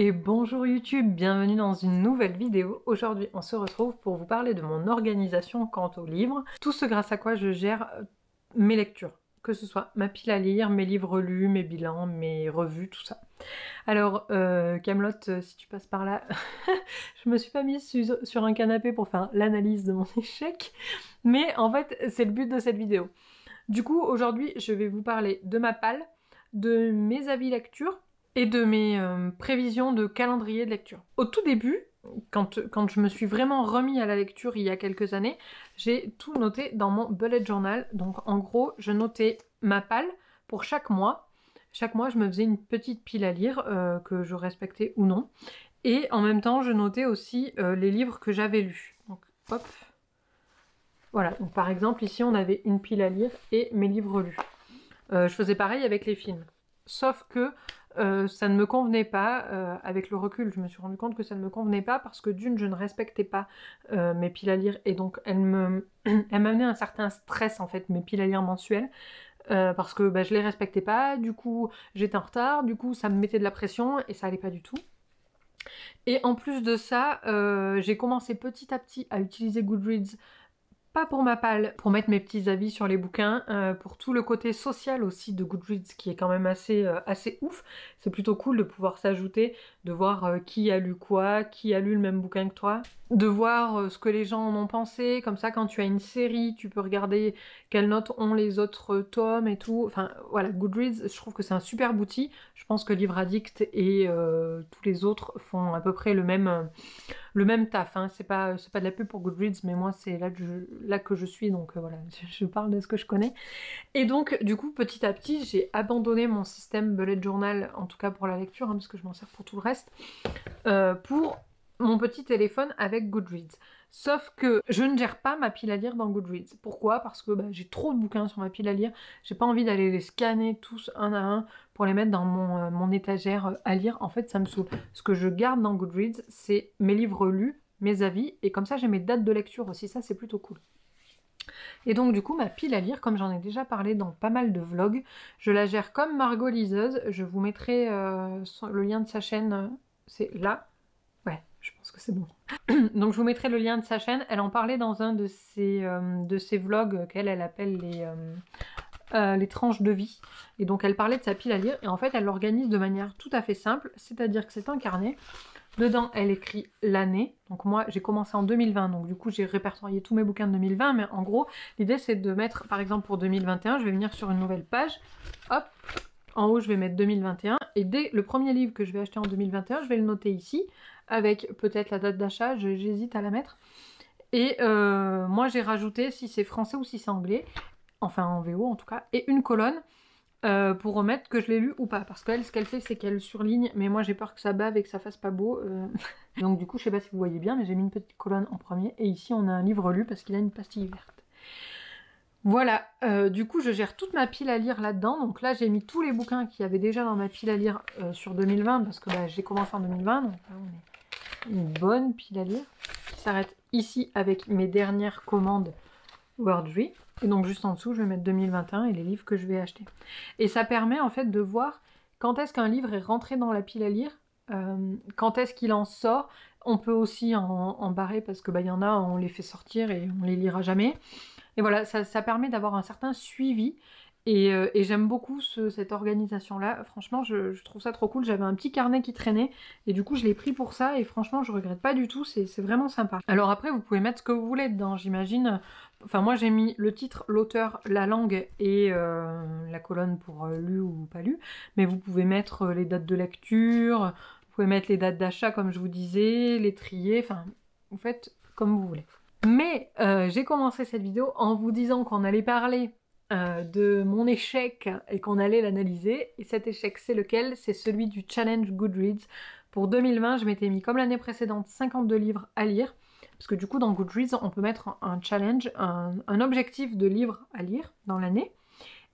Et bonjour YouTube, bienvenue dans une nouvelle vidéo. Aujourd'hui on se retrouve pour vous parler de mon organisation quant aux livres. Tout ce grâce à quoi je gère mes lectures. Que ce soit ma pile à lire, mes livres lus, mes bilans, mes revues, tout ça. Alors Kaamelott, si tu passes par là, je me suis pas mise sur un canapé pour faire l'analyse de mon échec. Mais en fait c'est le but de cette vidéo. Du coup aujourd'hui je vais vous parler de ma palle, de mes avis lecture, et de mes prévisions de calendrier de lecture. Au tout début, quand je me suis vraiment remis à la lecture il y a quelques années, j'ai tout noté dans mon bullet journal. Donc en gros, je notais ma palle pour chaque mois. Chaque mois, je me faisais une petite pile à lire, que je respectais ou non. Et en même temps, je notais aussi les livres que j'avais lus. Donc hop. Voilà, donc par exemple, ici on avait une pile à lire et mes livres lus. Je faisais pareil avec les films. Sauf que ça ne me convenait pas, avec le recul je me suis rendu compte que ça ne me convenait pas parce que d'une je ne respectais pas mes piles à lire et donc elles m'amenaient un certain stress en fait, mes piles à lire mensuelles, parce que je les respectais pas, du coup j'étais en retard, du coup ça me mettait de la pression et ça allait pas du tout. Et en plus de ça, j'ai commencé petit à petit à utiliser Goodreads, pas pour ma palle, pour mettre mes petits avis sur les bouquins, pour tout le côté social aussi de Goodreads qui est quand même assez ouf. C'est plutôt cool de pouvoir s'ajouter, de voir qui a lu quoi, qui a lu le même bouquin que toi, de voir ce que les gens en ont pensé. Comme ça, quand tu as une série, tu peux regarder quelles notes ont les autres tomes et tout. Enfin voilà, Goodreads, je trouve que c'est un superbe outil. Je pense que Livre Addict et tous les autres font à peu près le même taf, hein. C'est pas de la pub pour Goodreads, mais moi c'est là que je suis, donc voilà, je parle de ce que je connais. Et donc du coup petit à petit j'ai abandonné mon système bullet journal, en tout cas pour la lecture, hein, parce que je m'en sers pour tout le reste, pour mon petit téléphone avec Goodreads. Sauf que je ne gère pas ma pile à lire dans Goodreads. Pourquoi? Parce que j'ai trop de bouquins sur ma pile à lire, j'ai pas envie d'aller les scanner tous un à un pour les mettre dans mon étagère à lire. En fait ça me saoule. Ce que je garde dans Goodreads, c'est mes livres lus, mes avis, et comme ça j'ai mes dates de lecture aussi, ça c'est plutôt cool. Et donc du coup ma pile à lire, comme j'en ai déjà parlé dans pas mal de vlogs, je la gère comme Margot Liseuse. Je vous mettrai le lien de sa chaîne, c'est là. Ouais, je pense que c'est bon. Donc je vous mettrai le lien de sa chaîne. Elle en parlait dans un de ses vlogs qu'elle appelle les tranches de vie. Et donc elle parlait de sa pile à lire et en fait elle l'organise de manière tout à fait simple, c'est-à-dire que c'est un carnet. Dedans elle écrit l'année. Donc moi j'ai commencé en 2020, donc du coup j'ai répertorié tous mes bouquins de 2020, mais en gros l'idée c'est de mettre, par exemple pour 2021, je vais venir sur une nouvelle page, hop, en haut je vais mettre 2021 et dès le premier livre que je vais acheter en 2021, je vais le noter ici avec peut-être la date d'achat, j'hésite à la mettre. Et moi j'ai rajouté si c'est français ou si c'est anglais, enfin en VO en tout cas, et une colonne pour remettre que je l'ai lu ou pas, parce qu'elle ce qu'elle fait c'est qu'elle surligne, mais moi j'ai peur que ça bave et que ça fasse pas beau, donc du coup je sais pas si vous voyez bien, mais j'ai mis une petite colonne en premier, et ici on a un livre lu parce qu'il a une pastille verte. Voilà, du coup je gère toute ma pile à lire là-dedans. Donc là j'ai mis tous les bouquins qu'il y avait déjà dans ma pile à lire sur 2020, parce que j'ai commencé en 2020, donc là on est une bonne pile à lire qui s'arrête ici avec mes dernières commandes Wordry. Et donc juste en dessous je vais mettre 2021 et les livres que je vais acheter. Et ça permet en fait de voir quand est-ce qu'un livre est rentré dans la pile à lire, quand est-ce qu'il en sort. On peut aussi en barrer parce que y en a on les fait sortir et on les lira jamais. Et voilà, ça permet d'avoir un certain suivi. Et j'aime beaucoup cette organisation-là. Franchement, je trouve ça trop cool. J'avais un petit carnet qui traînait et du coup, je l'ai pris pour ça. Et franchement, je regrette pas du tout. C'est vraiment sympa. Alors après, vous pouvez mettre ce que vous voulez dedans, j'imagine. Enfin, moi, j'ai mis le titre, l'auteur, la langue et la colonne pour lu ou pas lu. Mais vous pouvez mettre les dates de lecture, vous pouvez mettre les dates d'achat, comme je vous disais, les trier. Enfin, vous faites comme vous voulez. Mais j'ai commencé cette vidéo en vous disant qu'on allait parler de mon échec et qu'on allait l'analyser. Et cet échec, c'est lequel? C'est celui du challenge Goodreads. Pour 2020, je m'étais mis, comme l'année précédente, 52 livres à lire. Parce que du coup, dans Goodreads, on peut mettre un challenge, un objectif de livres à lire dans l'année.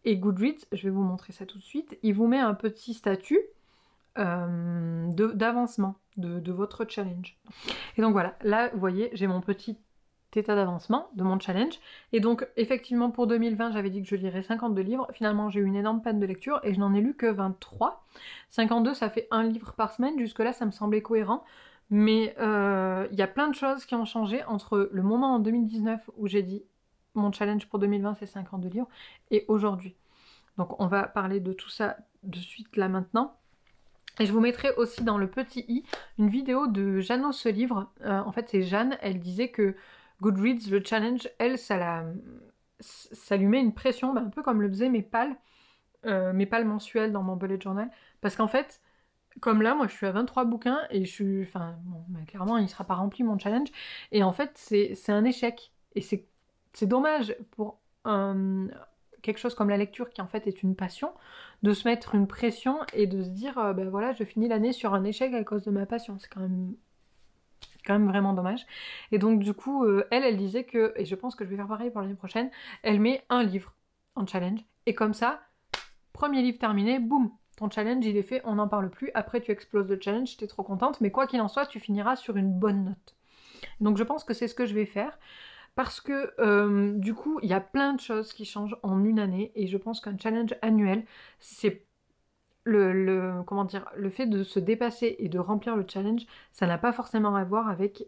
Et Goodreads, je vais vous montrer ça tout de suite, il vous met un petit statut d'avancement de votre challenge. Et donc voilà, là, vous voyez, j'ai mon petit état d'avancement de mon challenge. Et donc, effectivement, pour 2020, j'avais dit que je lirais 52 livres. Finalement, j'ai eu une énorme panne de lecture et je n'en ai lu que 23. 52, ça fait un livre par semaine. Jusque-là, ça me semblait cohérent. Mais il y a plein de choses qui ont changé entre le moment en 2019 où j'ai dit mon challenge pour 2020, c'est 52 livres, et aujourd'hui. Donc, on va parler de tout ça de suite là maintenant. Et je vous mettrai aussi dans le petit i une vidéo de Jeannot ce livre. En fait, c'est Jeanne, elle disait que Goodreads, le challenge, elle, ça lui met une pression, un peu comme le faisaient mes pals mensuels dans mon bullet journal. Parce qu'en fait, comme là, moi je suis à 23 bouquins et je suis... Enfin, bon, clairement, il sera pas rempli mon challenge. Et en fait, c'est un échec. Et c'est dommage pour quelque chose comme la lecture qui en fait est une passion, de se mettre une pression et de se dire ben voilà, je finis l'année sur un échec à cause de ma passion. C'est quand même vraiment dommage. Et donc du coup, elle disait que, et je pense que je vais faire pareil pour l'année prochaine, elle met un livre en challenge. Et comme ça, premier livre terminé, boum, ton challenge il est fait, on n'en parle plus. Après tu exploses le challenge, t'es trop contente, mais quoi qu'il en soit, tu finiras sur une bonne note. Donc je pense que c'est ce que je vais faire. Parce que du coup, il y a plein de choses qui changent en une année et je pense qu'un challenge annuel, c'est comment dire, le fait de se dépasser et de remplir le challenge, ça n'a pas forcément à voir avec...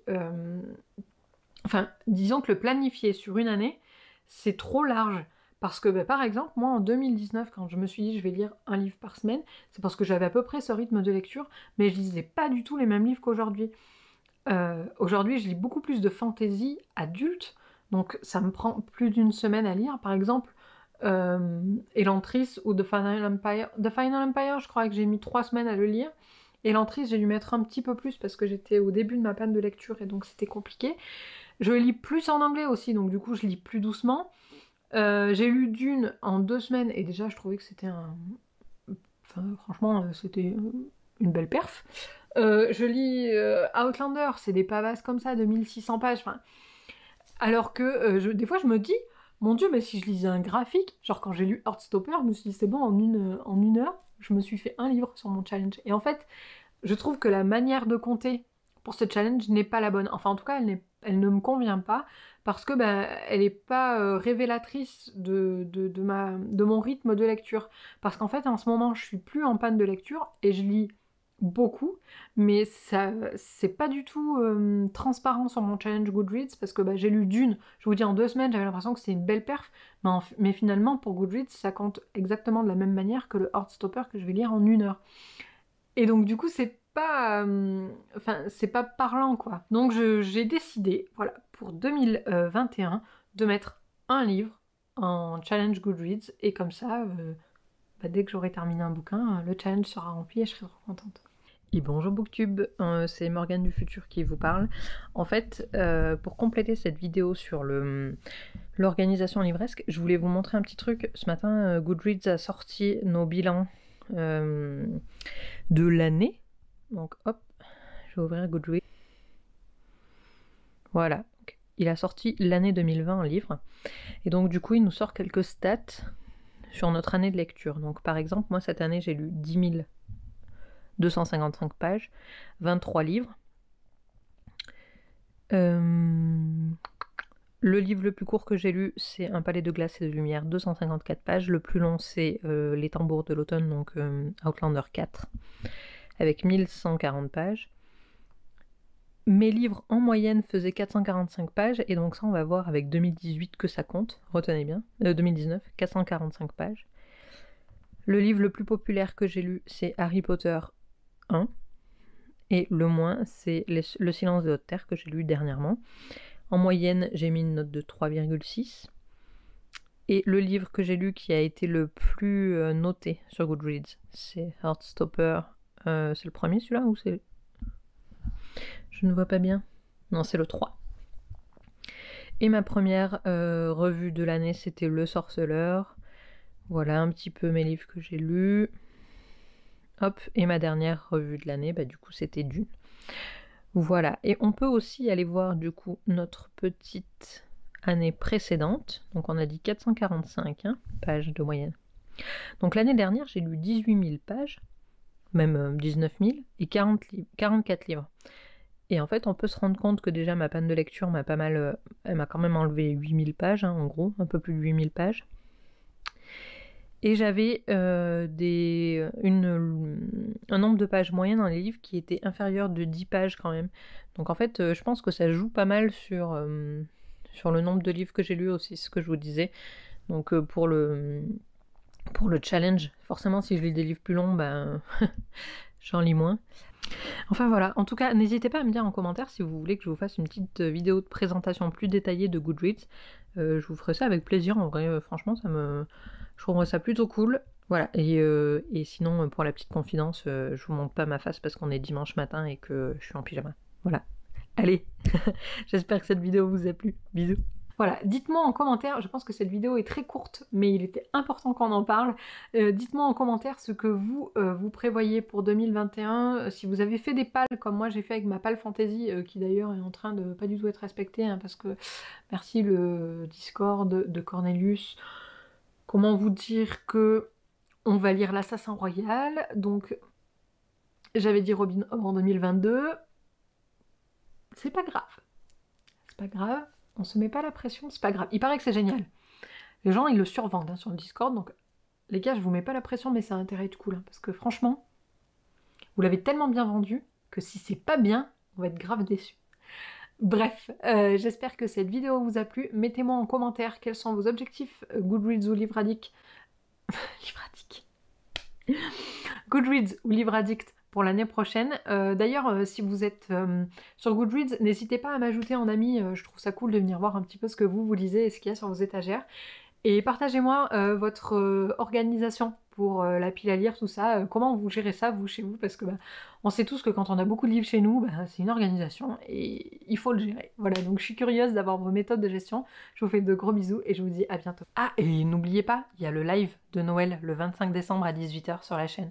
Enfin, disons que le planifier sur une année, c'est trop large. Parce que, par exemple, moi, en 2019, quand je me suis dit je vais lire un livre par semaine, c'est parce que j'avais à peu près ce rythme de lecture, mais je lisais pas du tout les mêmes livres qu'aujourd'hui. Aujourd'hui, je lis beaucoup plus de fantasy adulte, donc ça me prend plus d'une semaine à lire. Par exemple, Elantris ou The Final Empire. The Final Empire, je crois que j'ai mis 3 semaines à le lire. Elantris, j'ai dû mettre un petit peu plus parce que j'étais au début de ma panne de lecture et donc c'était compliqué. Je lis plus en anglais aussi, donc du coup je lis plus doucement. J'ai lu Dune en 2 semaines et déjà je trouvais que c'était Enfin, franchement, c'était une belle perf. Je lis Outlander, c'est des pavasses comme ça, de 1600 pages. Enfin, alors que des fois je me dis, mon Dieu, mais si je lisais un graphique, genre quand j'ai lu Heartstopper, je me suis dit c'est bon, en une heure, je me suis fait un livre sur mon challenge. Et en fait, je trouve que la manière de compter pour ce challenge n'est pas la bonne. Enfin, en tout cas, elle ne me convient pas parce que elle n'est pas révélatrice de mon rythme de lecture. Parce qu'en fait, en ce moment, je suis plus en panne de lecture et je lis beaucoup, mais ça c'est pas du tout transparent sur mon challenge Goodreads parce que j'ai lu Dune, je vous dis en 2 semaines, j'avais l'impression que c'était une belle perf, mais finalement pour Goodreads ça compte exactement de la même manière que le Heartstopper que je vais lire en 1 heure. Et donc du coup c'est pas c'est pas parlant quoi. Donc j'ai décidé, voilà, pour 2021 de mettre un livre en challenge Goodreads et comme ça dès que j'aurai terminé un bouquin, le challenge sera rempli et je serai trop contente. Et bonjour Booktube, c'est Morgane du futur qui vous parle. En fait, pour compléter cette vidéo sur l'organisation livresque, je voulais vous montrer un petit truc. Ce matin, Goodreads a sorti nos bilans de l'année. Donc hop, je vais ouvrir Goodreads. Voilà, donc, il a sorti l'année 2020 en livre. Et donc du coup, il nous sort quelques stats sur notre année de lecture. Donc par exemple, moi cette année, j'ai lu 10 255 pages, 23 livres. Le livre le plus court que j'ai lu, c'est Un palais de glace et de lumière, 254 pages. Le plus long, c'est Les tambours de l'automne, donc Outlander 4, avec 1140 pages. Mes livres en moyenne faisaient 445 pages, et donc ça on va voir avec 2018 que ça compte, retenez bien, 2019, 445 pages. Le livre le plus populaire que j'ai lu, c'est Harry Potter 1, et le moins, c'est Le silence de haute terre que j'ai lu dernièrement. En moyenne, j'ai mis une note de 3,6. Et le livre que j'ai lu qui a été le plus noté sur Goodreads, c'est Heartstopper. C'est le premier celui-là ou c'est... Je ne vois pas bien. Non, c'est le 3. Et ma première revue de l'année, c'était Le Sorceleur. Voilà un petit peu mes livres que j'ai lus. Hop, et ma dernière revue de l'année, du coup, c'était Dune. Voilà, et on peut aussi aller voir du coup notre petite année précédente. Donc on a dit 445 pages de moyenne. Donc l'année dernière, j'ai lu 18 000 pages, même 19 000, et 44 livres. Et en fait, on peut se rendre compte que déjà ma panne de lecture m'a pas mal... elle m'a quand même enlevé 8000 pages, hein, en gros, un peu plus de 8000 pages. Et j'avais un nombre de pages moyen dans les livres qui était inférieur de 10 pages quand même. Donc en fait, je pense que ça joue pas mal sur le nombre de livres que j'ai lus aussi, ce que je vous disais. Donc pour le challenge, forcément si je lis des livres plus longs, ben j'en lis moins. Enfin voilà, en tout cas, n'hésitez pas à me dire en commentaire si vous voulez que je vous fasse une petite vidéo de présentation plus détaillée de Goodreads. Je vous ferai ça avec plaisir, en vrai, franchement, je trouverais ça plutôt cool. Voilà, et sinon, pour la petite confidence, je vous montre pas ma face parce qu'on est dimanche matin et que je suis en pyjama. Voilà. Allez, j'espère que cette vidéo vous a plu. Bisous. Voilà, dites-moi en commentaire, je pense que cette vidéo est très courte, mais il était important qu'on en parle. Dites-moi en commentaire ce que vous prévoyez pour 2021, si vous avez fait des pales comme moi j'ai fait avec ma pale fantasy, qui d'ailleurs est en train de pas du tout être respectée, hein, parce que merci le Discord de Cornelius. Comment vous dire que on va lire l'Assassin Royal, donc j'avais dit Robin Hood en 2022, c'est pas grave. C'est pas grave. On se met pas la pression, c'est pas grave. Il paraît que c'est génial. Les gens, ils le survendent hein, sur le Discord, donc les gars, je vous mets pas la pression, mais ça a intérêt à être cool. Hein, parce que franchement, vous l'avez tellement bien vendu que si c'est pas bien, on va être grave déçus. Bref, j'espère que cette vidéo vous a plu. Mettez-moi en commentaire quels sont vos objectifs Goodreads ou Livre Addict. Livre Addict. Goodreads ou Livre Addict pour l'année prochaine. D'ailleurs, si vous êtes sur Goodreads, n'hésitez pas à m'ajouter en ami, je trouve ça cool de venir voir un petit peu ce que vous lisez et ce qu'il y a sur vos étagères. Et partagez-moi votre organisation pour la pile à lire, tout ça. Comment vous gérez ça, vous, chez vous? Parce que on sait tous que quand on a beaucoup de livres chez nous, c'est une organisation et il faut le gérer. Voilà, donc je suis curieuse d'avoir vos méthodes de gestion. Je vous fais de gros bisous et je vous dis à bientôt. Ah, et n'oubliez pas, il y a le live de Noël le 25 décembre à 18 h sur la chaîne.